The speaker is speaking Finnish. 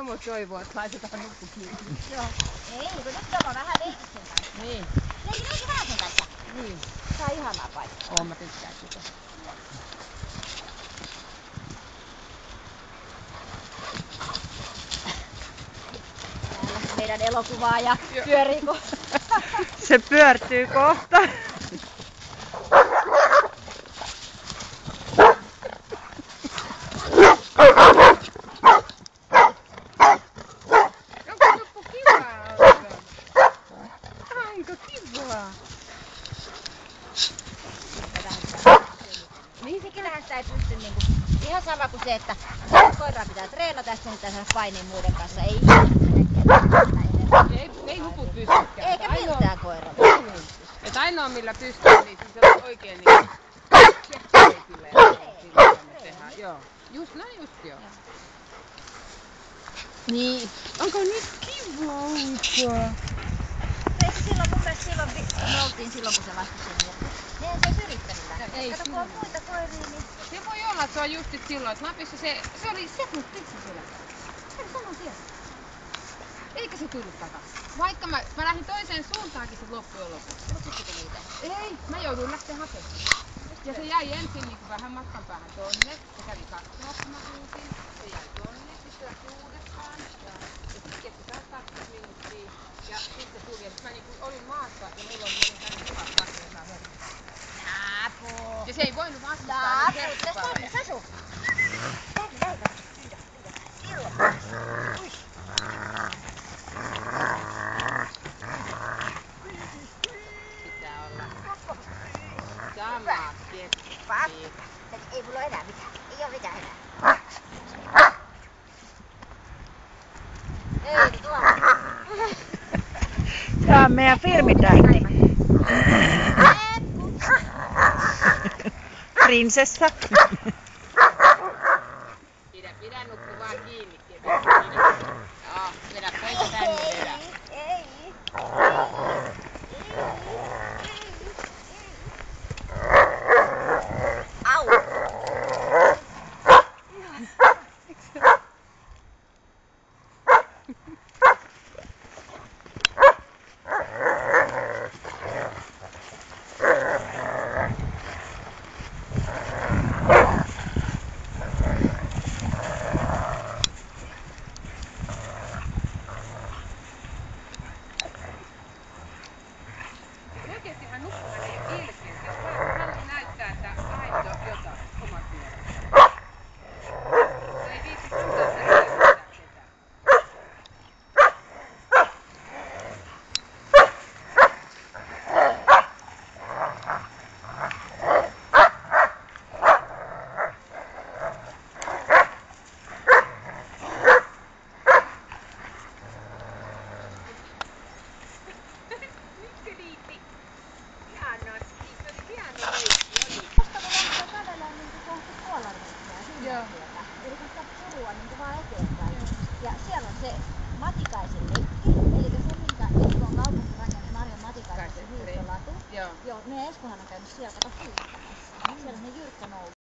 Tomo toivoo, että laitetaan nuppu kiinni. Joo. Ei, kun nyt Tomo vähän leikit sen kanssa. Niin. Leikit vähän sen kanssa. Niin. Saa ihanaa paikkaa. Oon, mä tykkään sitä. Täällä meidän elokuvaaja pyörii kohta. Se pyörtyy kohta. Onko nuppu kivaa olla? Onko kivaa? Mihinkinhän sitä ei pysty niinku, ihan sama kuin se, että koiraa pitää treenata ja sitten pitää saada painia muiden kanssa. Ei Ei nuput pystykään. eikä miltään koiralla. Että ainoa millä pystyy, niin se on oikein niin sillä tehdään. Joo. Just näin just joo. Niin. Onko nyt kivaa uikua? Eikö silloin mun mielestä me oltiin silloin kun se laski sen mielestä. Ne ei se olisi yrittänyt lähteä. Ei Kato kun on muita koiria, niin Se voi olla, että se on just silloin, että Lapissa se oli sekunti siellä. se oli saman tien. Eikä se tullut takaisin. Vaikka mä lähdin toiseen suuntaankin sit loppujen lopuksi. Loputtiko niitä? Ei, mä jouduin lähteä hakemaan. Ja se jäi ensin niin vähän matkan päähän tonne. Se kävi katsomassa, kun mä huusin. Se jäi tonne, sitten lähti uudestaan. Ja sitten kesti taas 20 minuuttia. Ja sitten se tuli. Ja sit mä niin olin maassa ja mulla oli tänne hyvät kasveissa verran. Naapu. Ja se ei voinut vastustaa. Naapu, niin tässä on paljon. Sasu. Tänne, silloin. Pitää olla sama keppi. Ei mulla ole enää mitään. Ei oo mitään enää. Ei tuolla. Tää on meidän filmitähti. Prinsessa. Pidä nuppu vaan kiinni. Joo, vedä pois tänne vedä. Ei. Au. Oikeestihan nuppuhan ei ole ilkeä. Jos hän näyttää, että aina jotain omat mielensä. Se ei viitsi antaa sitä ketään. Miksi liitti? Ihanasti. Se oli hieno leikki. Oli. Koska me lähdetään kävelemään niin kuin kohti Kuolanreikää Joo. Silmätietä. Eli kun sitä purua niin kuin vaan eteenpäin. Ja siellä on se Matikaisen leikki. Eli se minkä Espoon kaupunki rakensi Marjon Matikaisen hiihtolatu. Joo. Joo, meidän Eskohan on käynyt siellä kato hiihtämässä. Siellä on ne jyrkkä nousu.